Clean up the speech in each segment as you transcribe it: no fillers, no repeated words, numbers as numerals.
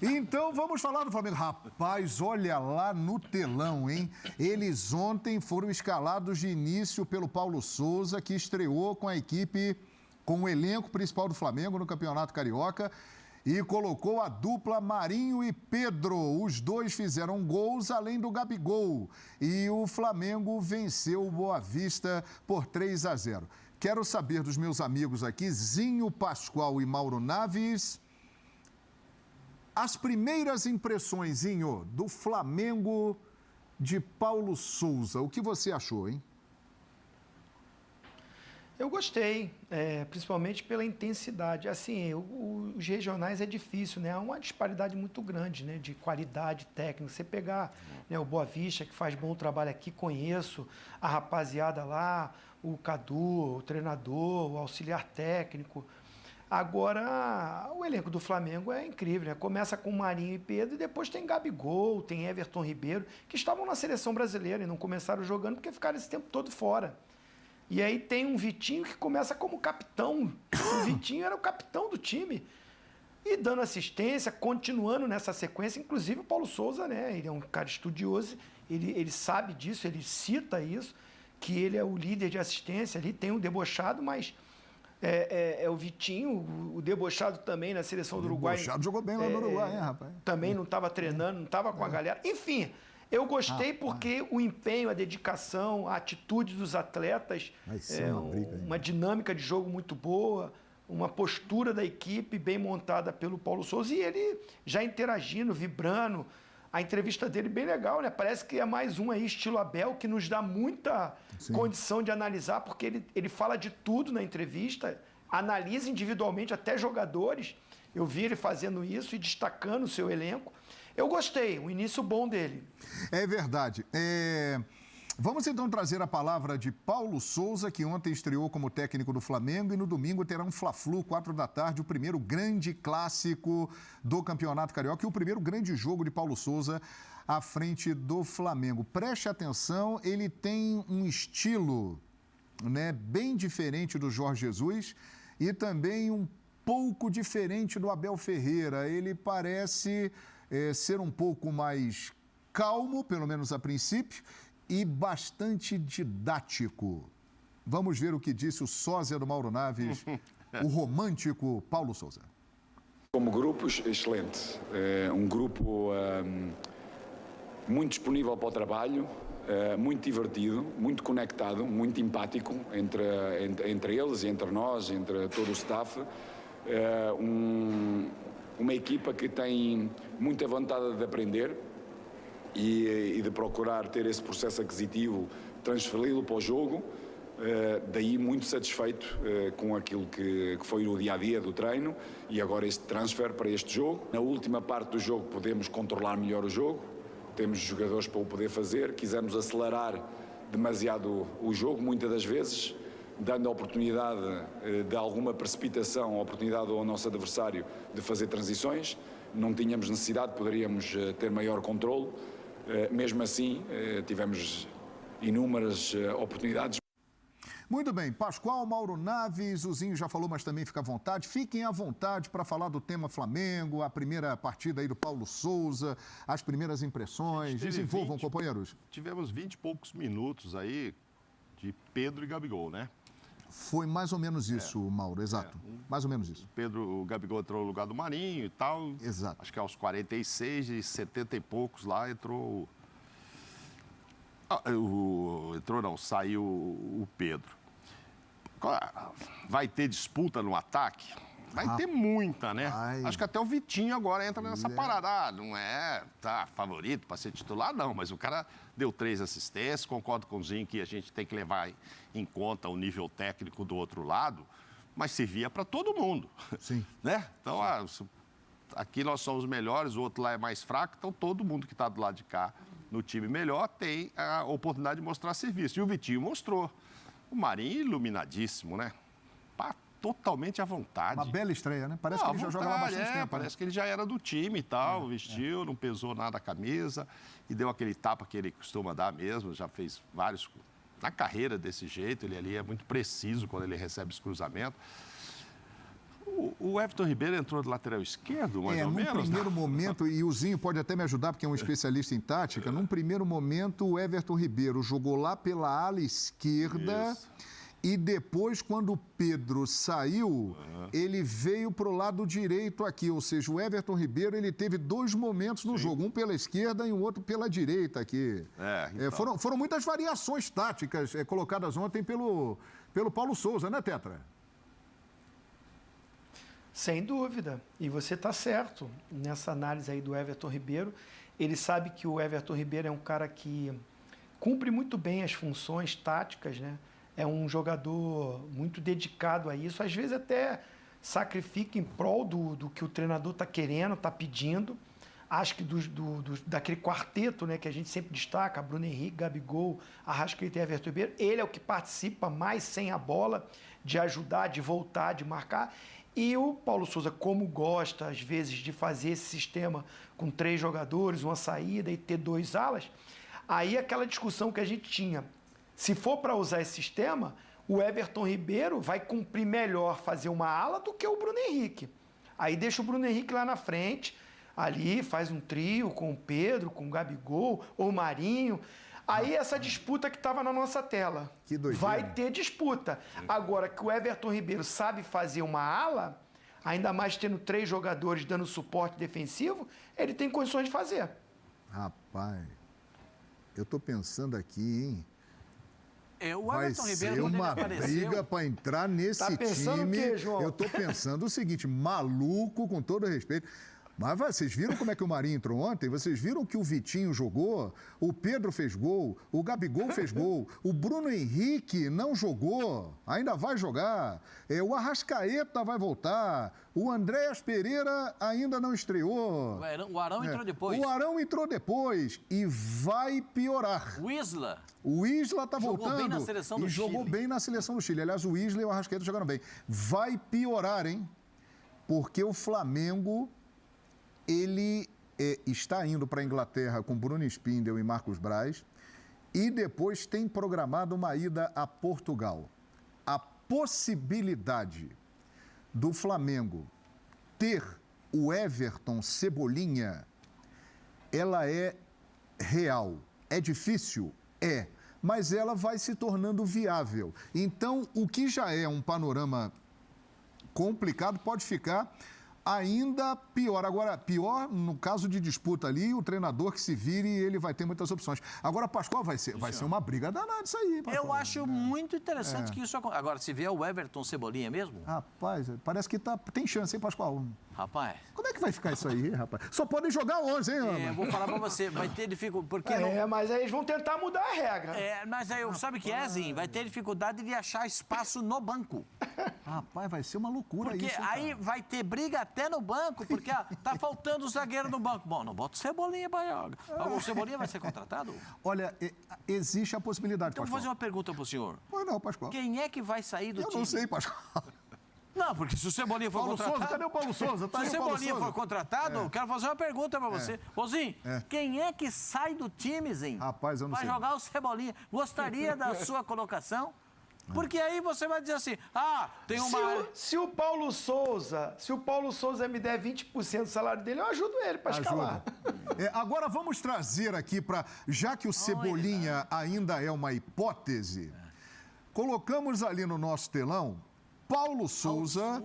Então, vamos falar do Flamengo. Rapaz, olha lá no telão, hein? Eles ontem foram escalados de início pelo Paulo Souza, que estreou com a equipe, com o elenco principal do Flamengo no Campeonato Carioca e colocou a dupla Marinho e Pedro. Os dois fizeram gols, além do Gabigol. E o Flamengo venceu o Boa Vista por 3-0. Quero saber dos meus amigos aqui, Zinho Pascoal e Mauro Naves, as primeiras impressões, Zinho, do Flamengo de Paulo Souza. O que você achou, hein? Eu gostei, principalmente pela intensidade. Assim, os regionais é difícil, né? Há uma disparidade muito grande, né, de qualidade técnica. Você pegar, né, o Boa Vista, que faz bom trabalho aqui, conheço a rapaziada lá, o Cadu, o treinador, o auxiliar técnico. Agora, o elenco do Flamengo é incrível, né? Começa com Marinho e Pedro e depois tem Gabigol, tem Everton Ribeiro, que estavam na seleção brasileira e não começaram jogando porque ficaram esse tempo todo fora. E aí tem um Vitinho que começa como capitão. O Vitinho era o capitão do time. E dando assistência, continuando nessa sequência. Inclusive o Paulo Souza, né? Ele é um cara estudioso, ele sabe disso, ele cita isso, que ele é o líder de assistência ali, tem um debochado, mas é o Vitinho, o debochado também na seleção do Uruguai. O debochado jogou bem lá no Uruguai, hein, rapaz? Também não estava treinando, não estava com a galera. Enfim, eu gostei porque o empenho, a dedicação, a atitude dos atletas, uma dinâmica de jogo muito boa, uma postura da equipe bem montada pelo Paulo Souza e ele já interagindo, vibrando. A entrevista dele bem legal, né? Parece que é mais um aí, estilo Abel, que nos dá muita condição de analisar, porque ele fala de tudo na entrevista, analisa individualmente até jogadores. Eu vi ele fazendo isso e destacando o seu elenco. Eu gostei, o início bom dele. É verdade. Vamos então trazer a palavra de Paulo Souza, que ontem estreou como técnico do Flamengo e no domingo terá um Fla-Flu, 16h, o primeiro grande clássico do Campeonato Carioca e o primeiro grande jogo de Paulo Souza à frente do Flamengo. Preste atenção, ele tem um estilo, né, bem diferente do Jorge Jesus e também um pouco diferente do Abel Ferreira. Ele parece ser um pouco mais calmo, pelo menos a princípio, e bastante didático. Vamos ver o que disse o sósia do Mauro Naves, o romântico Paulo Souza. Como grupo, excelente. Um grupo muito disponível para o trabalho, muito divertido, muito conectado, muito empático entre eles e entre nós, entre todo o staff. Uma equipa que tem muita vontade de aprender e de procurar ter esse processo aquisitivo, transferi-lo para o jogo, daí muito satisfeito com aquilo que foi o dia-a-dia do treino e agora este transfer para este jogo. Na última parte do jogo podemos controlar melhor o jogo, temos jogadores para o poder fazer, quisemos acelerar demasiado o jogo, muitas das vezes, dando a oportunidade de alguma precipitação, a oportunidade ao nosso adversário de fazer transições. Não tínhamos necessidade, poderíamos ter maior controle. Mesmo assim, tivemos inúmeras oportunidades. Muito bem, Pascoal, Mauro Naves, o Zinho já falou, mas também fica à vontade. Fiquem à vontade para falar do tema Flamengo, a primeira partida aí do Paulo Souza, as primeiras impressões. Desenvolvam, companheiros. Tivemos 20 e poucos minutos aí de Pedro e Gabigol, né? Foi mais ou menos isso, Mauro, exato. Mais ou menos isso. O Gabigol entrou no lugar do Marinho e tal. Exato. Acho que aos 46 e 70 e poucos lá entrou... saiu o Pedro. Vai ter disputa no ataque? Vai ter muita, né? Acho que até o Vitinho agora entra nessa parada. Não é favorito para ser titular, não. Mas o cara deu 3 assistências. Concordo com o Zinho que a gente tem que levar em conta o nível técnico do outro lado. Mas servia para todo mundo. Sim. Né? Então, aqui nós somos melhores, o outro lá é mais fraco. Então, todo mundo que está do lado de cá no time melhor tem a oportunidade de mostrar serviço. E o Vitinho mostrou. O Marinho iluminadíssimo, né? Totalmente à vontade. Uma bela estreia, né? Parece que ele já joga lá bastante tempo. Parece que ele já era do time e tal, vestiu, não pesou nada a camisa e deu aquele tapa que ele costuma dar mesmo, já fez vários na carreira desse jeito, ele ali é muito preciso quando ele recebe esse cruzamento. O Everton Ribeiro entrou de lateral esquerdo, mais ou menos? Num primeiro momento, e o Zinho pode até me ajudar, porque é um especialista em tática, num primeiro momento o Everton Ribeiro jogou lá pela ala esquerda. Isso. E depois, quando o Pedro saiu, ele veio para o lado direito aqui. Ou seja, o Everton Ribeiro ele teve 2 momentos no jogo. Um pela esquerda e o outro pela direita aqui. Então. Foram muitas variações táticas colocadas ontem pelo Paulo Souza, né, Tetra? Sem dúvida. E você está certo nessa análise aí do Everton Ribeiro. Ele sabe que o Everton Ribeiro é um cara que cumpre muito bem as funções táticas, né? É um jogador muito dedicado a isso, às vezes até sacrifica em prol do que o treinador está querendo, está pedindo. Acho que daquele quarteto, né, que a gente sempre destaca, Bruno Henrique, Gabigol, Arrascaeta e Everton Ribeiro, ele é o que participa mais sem a bola, de ajudar, de voltar, de marcar. E o Paulo Souza, como gosta, às vezes, de fazer esse sistema com 3 jogadores, uma saída e ter 2 alas, aí aquela discussão que a gente tinha. Se for para usar esse sistema, o Everton Ribeiro vai cumprir melhor fazer uma ala do que o Bruno Henrique. Aí deixa o Bruno Henrique lá na frente, ali faz um trio com o Pedro, com o Gabigol, ou o Marinho. Aí essa disputa que estava na nossa tela. Que doideira. Vai ter disputa. Agora que o Everton Ribeiro sabe fazer uma ala, ainda mais tendo 3 jogadores dando suporte defensivo, ele tem condições de fazer. Rapaz, eu tô pensando aqui, hein? O Everton Ribeiro, vai ser uma briga para entrar nesse time. O quê, João? Eu tô pensando o seguinte, maluco, com todo respeito. Mas vocês viram como é que o Marinho entrou ontem? Vocês viram que o Vitinho jogou? O Pedro fez gol, o Gabigol fez gol, o Bruno Henrique não jogou, ainda vai jogar, o Arrascaeta vai voltar, o Andréas Pereira ainda não estreou. O Arão entrou depois. O Arão entrou depois e vai piorar. O Isla tá voltando. Jogou bem na seleção do Chile. Jogou bem na seleção do Chile. Aliás, o Isla e o Arrascaeta jogaram bem. Vai piorar, hein? Porque o Flamengo... ele está indo para a Inglaterra com Bruno Spindel e Marcos Braz e depois tem programado uma ida a Portugal. A possibilidade do Flamengo ter o Everton Cebolinha, ela é real. É difícil? É. Mas ela vai se tornando viável. Então, o que já é um panorama complicado pode ficar... ainda pior. Agora, pior no caso de disputa ali, o treinador que se vire, ele vai ter muitas opções. Agora, Pascoal, vai ser uma briga danada isso aí, Pascoal. Eu acho muito interessante que isso aconteça. Agora, se vier o Everton Cebolinha mesmo... Rapaz, parece que tem chance, hein, Pascoal? Rapaz... Como é que vai ficar isso aí, rapaz? Só podem jogar 11, hein, Ana? Eu vou falar pra você, vai ter dificuldade... Porque mas aí eles vão tentar mudar a regra. Mas aí, sabe o que é, Zinho? Vai ter dificuldade de achar espaço no banco. Rapaz, vai ser uma loucura porque isso. Porque aí vai ter briga até no banco, porque tá faltando o zagueiro no banco. Bom, não bota o Cebolinha pra jogar. O Cebolinha vai ser contratado? Olha, existe a possibilidade, então, Pascoal. Então, vou fazer uma pergunta pro senhor. Pois não, Pascoal. Quem é que vai sair do time? Eu não sei, Pascoal. Não, porque se o Cebolinha for contratado... Souza, cadê o Paulo Souza? Se o Cebolinha for contratado, eu quero fazer uma pergunta pra você. Zinho, quem é que sai do time, Zinho? Rapaz, eu não sei. Vai jogar o Cebolinha. Gostaria da sua colocação? Porque aí você vai dizer assim, tem uma... Se o Paulo Souza me der 20% do salário dele, eu ajudo ele para escalar. Agora vamos trazer aqui para... Já que o Cebolinha ainda é uma hipótese, colocamos ali no nosso telão Paulo Souza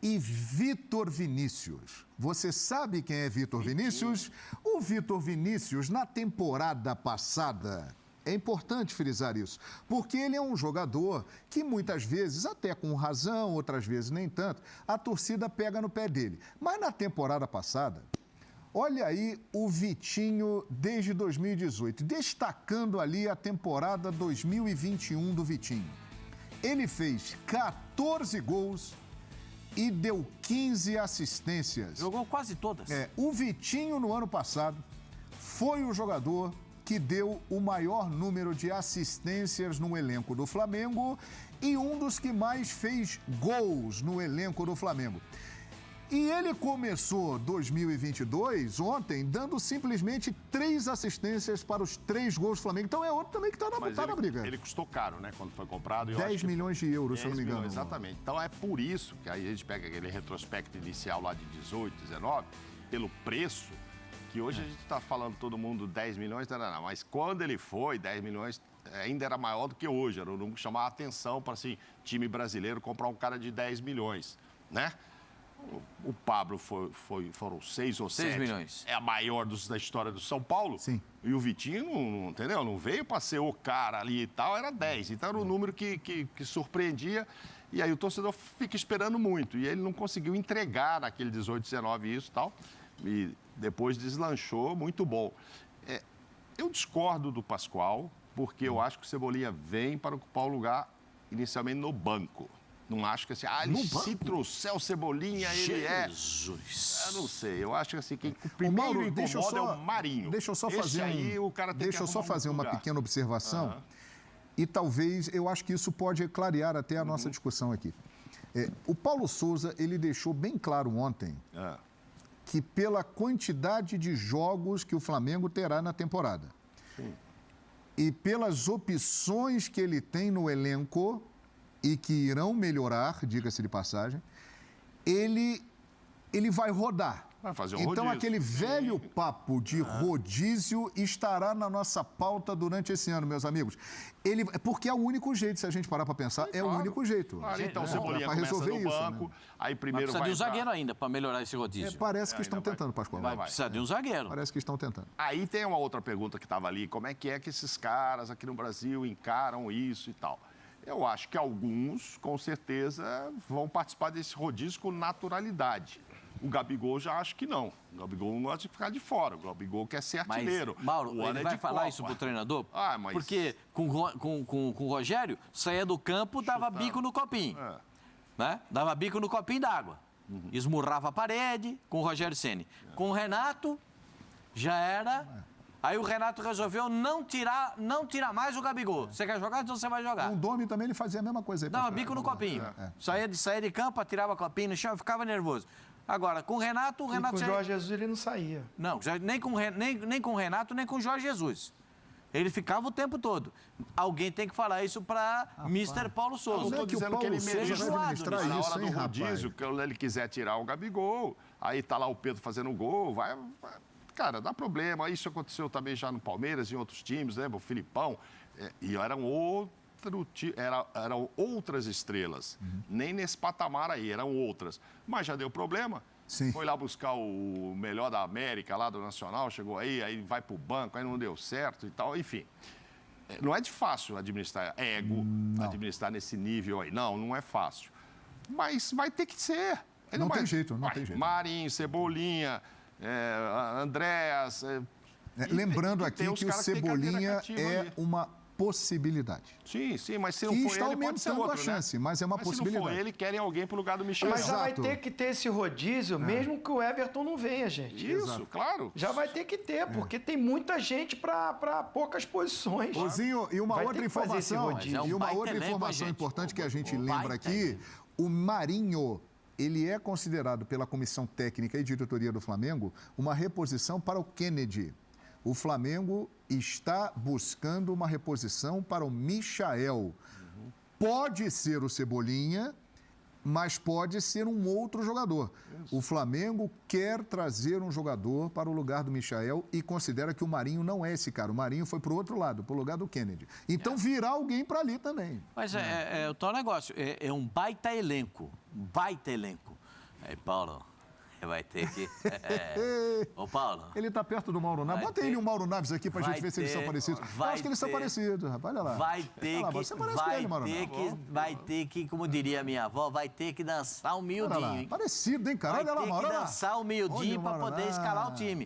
e Vitor Vinícius. Você sabe quem é Vitor Vinícius? O Vitor Vinícius, na temporada passada... É importante frisar isso, porque ele é um jogador que muitas vezes, até com razão, outras vezes nem tanto, a torcida pega no pé dele. Mas na temporada passada, olha aí o Vitinho desde 2018, destacando ali a temporada 2021 do Vitinho. Ele fez 14 gols e deu 15 assistências. Jogou quase todas. O Vitinho, no ano passado, foi o jogador que deu o maior número de assistências no elenco do Flamengo e um dos que mais fez gols no elenco do Flamengo. E ele começou 2022, ontem, dando simplesmente 3 assistências para os 3 gols do Flamengo. Então é outro também que está na briga. Ele custou caro, né, quando foi comprado. 10 milhões de euros, se eu não me engano. Exatamente. Então é por isso que aí a gente pega aquele retrospecto inicial lá de 18, 19, pelo preço, que hoje a gente está falando todo mundo 10 milhões, não, mas quando ele foi, 10 milhões ainda era maior do que hoje. Era um número que chamava a atenção para, assim, time brasileiro comprar um cara de 10 milhões, né? O Pablo foram 6 ou 7. 6 milhões. É a maior da história do São Paulo. Sim. E o Vitinho, não, entendeu? Não veio para ser o cara ali e tal, era 10. Então era um número que surpreendia. E aí o torcedor fica esperando muito. E ele não conseguiu entregar naquele 18, 19 isso e tal. E depois deslanchou, muito bom. Eu discordo do Pascoal, porque eu acho que o Cebolinha vem para ocupar o lugar inicialmente no banco. Não acho que assim, se trouxer o Cebolinha, ele é... Jesus! Eu não sei, eu acho que assim, quem primeiro incomoda é o Marinho. Deixa eu só fazer uma pequena observação. E talvez, eu acho que isso pode clarear até a nossa discussão aqui. O Paulo Souza, ele deixou bem claro ontem que pela quantidade de jogos que o Flamengo terá na temporada e pelas opções que ele tem no elenco e que irão melhorar, diga-se de passagem, ele vai rodar. Vai fazer um então, rodízio. Aquele velho papo de rodízio estará na nossa pauta durante esse ano, meus amigos. Porque é o único jeito, se a gente parar para pensar, é o único jeito. Então, o Cebolinha começa no banco, aí primeiro vai... Precisa de um zagueiro ainda para melhorar esse rodízio. Parece que estão tentando, Pascoal. Vai precisar de um zagueiro. Parece que estão tentando. Aí tem uma outra pergunta que estava ali, como é que esses caras aqui no Brasil encaram isso e tal? Eu acho que alguns, com certeza, vão participar desse rodízio com naturalidade. O Gabigol já acho que não. O Gabigol não gosta de ficar de fora. O Gabigol quer ser artilheiro. Mas, Mauro, ele vai falar isso pro treinador? Mas... Porque com o Rogério, saía do campo, dava bico no copinho. Né? Dava bico no copinho d'água. Esmurrava a parede com o Rogério Ceni. Com o Renato, já era... Aí o Renato resolveu não tirar mais o Gabigol. Você quer jogar, então você vai jogar. Com o Domi também ele fazia a mesma coisa. Dava bico no copinho. Saía de campo, tirava copinho no chão, ficava nervoso. Agora, com o Renato... E com o Jorge Jesus ele não saía. Não, nem com o Renato, nem com o Jorge Jesus. Ele ficava o tempo todo. Alguém tem que falar isso para Mr. Paulo Souza. Eu estou dizendo que ele seja administrar isso, na hora do rodízio, que ele quiser tirar o Gabigol, aí tá lá o Pedro fazendo gol, vai... Cara, dá problema. Isso aconteceu também já no Palmeiras e em outros times, lembra? O Filipão. E eram outras estrelas. Nem nesse patamar aí, eram outras. Mas já deu problema. Sim. Foi lá buscar o melhor da América, lá do Nacional, chegou aí vai pro banco, aí não deu certo e tal. Enfim, não é de fácil administrar administrar nesse nível aí. Não é fácil. Mas vai ter que ser. Não tem jeito. Marinho, Cebolinha... Andréas... Lembrando aqui que o Cebolinha é uma possibilidade. Sim, mas se não for ele, pode ser outro, a chance, mas é uma possibilidade. Se não for ele, querem alguém pro lugar do Michel. Mas já vai ter que ter esse rodízio, mesmo que o Everton não venha, gente. Isso, claro. Já vai ter que ter, porque tem muita gente para poucas posições. Ozinho, e uma outra informação, importante que a gente lembra aqui, o Marinho... Ele é considerado pela comissão técnica e diretoria do Flamengo uma reposição para o Kennedy. O Flamengo está buscando uma reposição para o Michael. Pode ser o Cebolinha, mas pode ser um outro jogador. O Flamengo quer trazer um jogador para o lugar do Michael e considera que o Marinho não é esse cara. O Marinho foi para o outro lado, para o lugar do Kennedy. Então virá alguém para ali também. Mas o tal negócio, é um baita elenco. Aí, Paulo, vai ter que... Ô, Paulo... Ele está perto do Mauro Naves. Bota ele e o Mauro Naves aqui para a gente ver se eles são parecidos. Eu acho que eles são parecidos, rapaz. Olha lá. Vai ter que, como diria a minha avó, vai ter que dançar humildinho, hein? Parecido, hein, cara? Olha lá, Mauro. Vai ter que dançar humildinho para poder escalar o time.